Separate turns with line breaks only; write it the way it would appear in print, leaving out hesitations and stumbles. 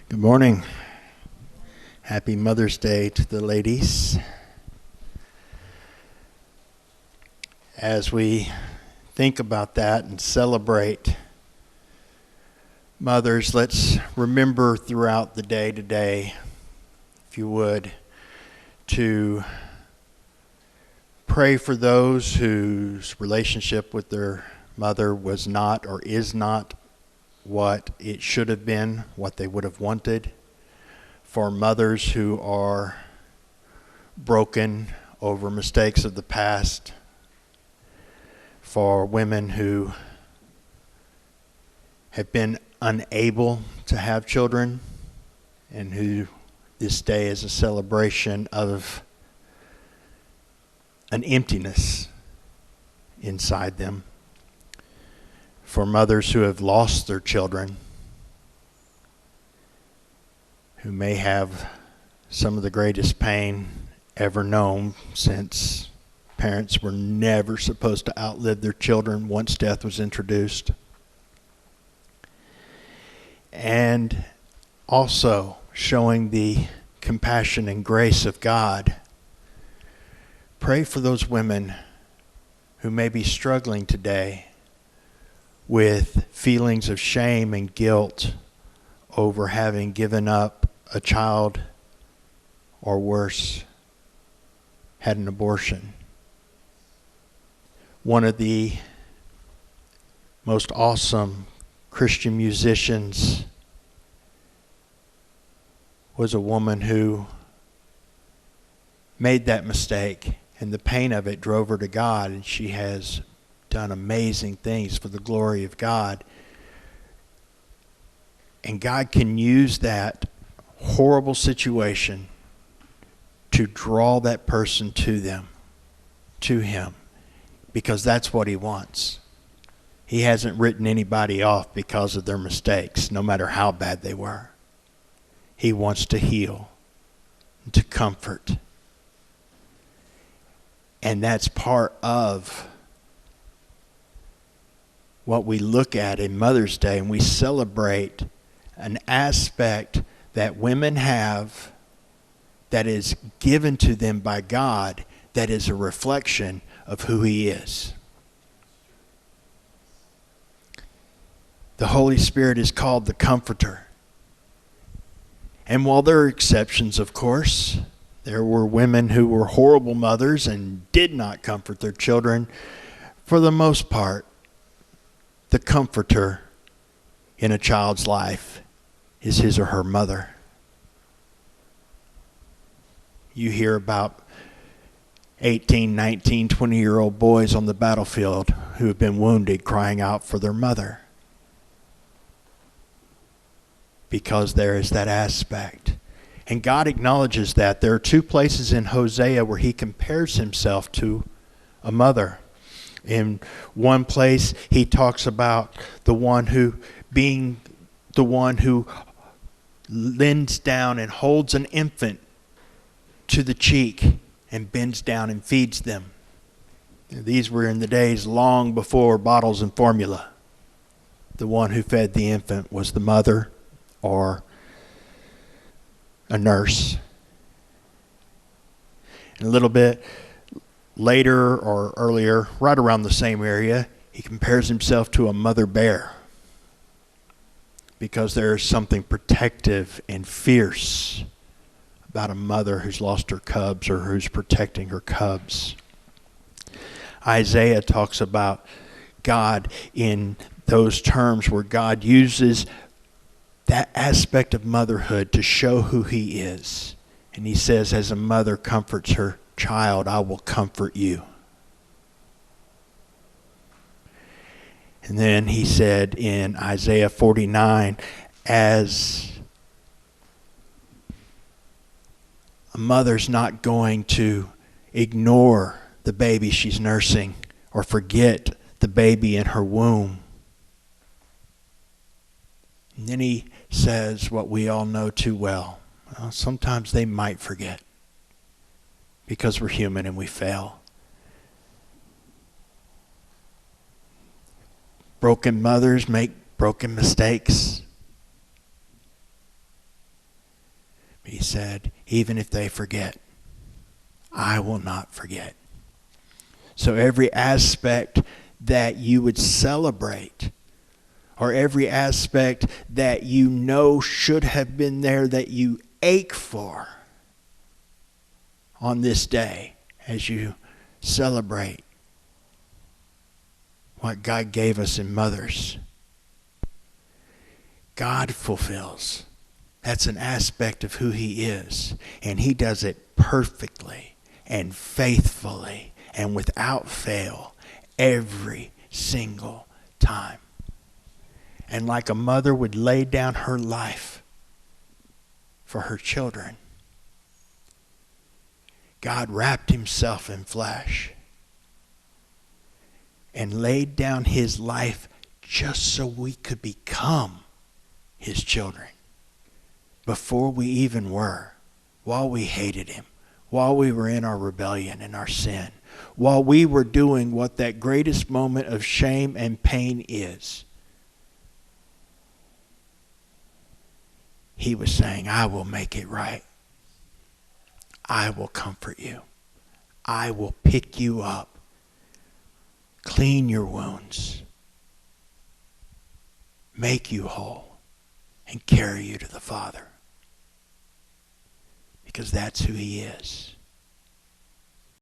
Good morning. Happy Mother's Day to the ladies. As we think about that and celebrate mothers, let's remember throughout the day today, if you would, to pray for those whose relationship with their mother was not or is not what it should have been, what they would have wanted. For mothers who are broken over mistakes of the past. For women who have been unable to have children and who this day is a celebration of an emptiness inside them. For mothers who have lost their children, who may have some of the greatest pain ever known, since parents were never supposed to outlive their children once death was introduced. And also showing the compassion and grace of God. Pray for those women who may be struggling today with feelings of shame and guilt over having given up a child, or worse, had an abortion. One of the most awesome Christian musicians was a woman who made that mistake, and the pain of it drove her to God, and she has done amazing things for the glory of God. And God can use that horrible situation to draw that person to Him, because that's what He wants. He hasn't written anybody off because of their mistakes, no matter how bad they were. He wants to heal and to comfort. And that's part of what we look at in Mother's Day, and we celebrate an aspect that women have that is given to them by God, that is a reflection of who He is. The Holy Spirit is called the Comforter. And while there are exceptions, of course, there were women who were horrible mothers and did not comfort their children. For the most part, the comforter in a child's life is his or her mother. You hear about 18, 19, 20-year-old boys on the battlefield who have been wounded crying out for their mother, because there is that aspect. And God acknowledges that. There are two places in Hosea where He compares Himself to a mother. In one place, He talks about the one who being the one who leans down and holds an infant to the cheek and bends down and feeds them. These were in the days long before bottles and formula. The one who fed the infant was the mother or a nurse. And a little bit later or earlier, right around the same area, He compares Himself to a mother bear, because there is something protective and fierce about a mother who's lost her cubs or who's protecting her cubs. Isaiah talks about God in those terms where God uses that aspect of motherhood to show who He is. And He says, as a mother comforts her child, I will comfort you. And then He said in Isaiah 49, as a mother's not going to ignore the baby she's nursing or forget the baby in her womb. And then He says what we all know too well. Well, sometimes they might forget, because we're human and we fail. Broken mothers make broken mistakes. said, even if they forget, I will not forget. So every aspect that you would celebrate, or every aspect that you know should have been there, that you ache for on this day as you celebrate what God gave us in mothers, God fulfills. That's an aspect of who He is. And He does it perfectly and faithfully and without fail every single time. And like a mother would lay down her life for her children, God wrapped Himself in flesh and laid down His life just so we could become His children. Before we even were, while we hated Him, while we were in our rebellion and our sin, while we were doing what that greatest moment of shame and pain is, He was saying, I will make it right. I will comfort you. I will pick you up, clean your wounds, make you whole, and carry you to the Father. Because that's who He is.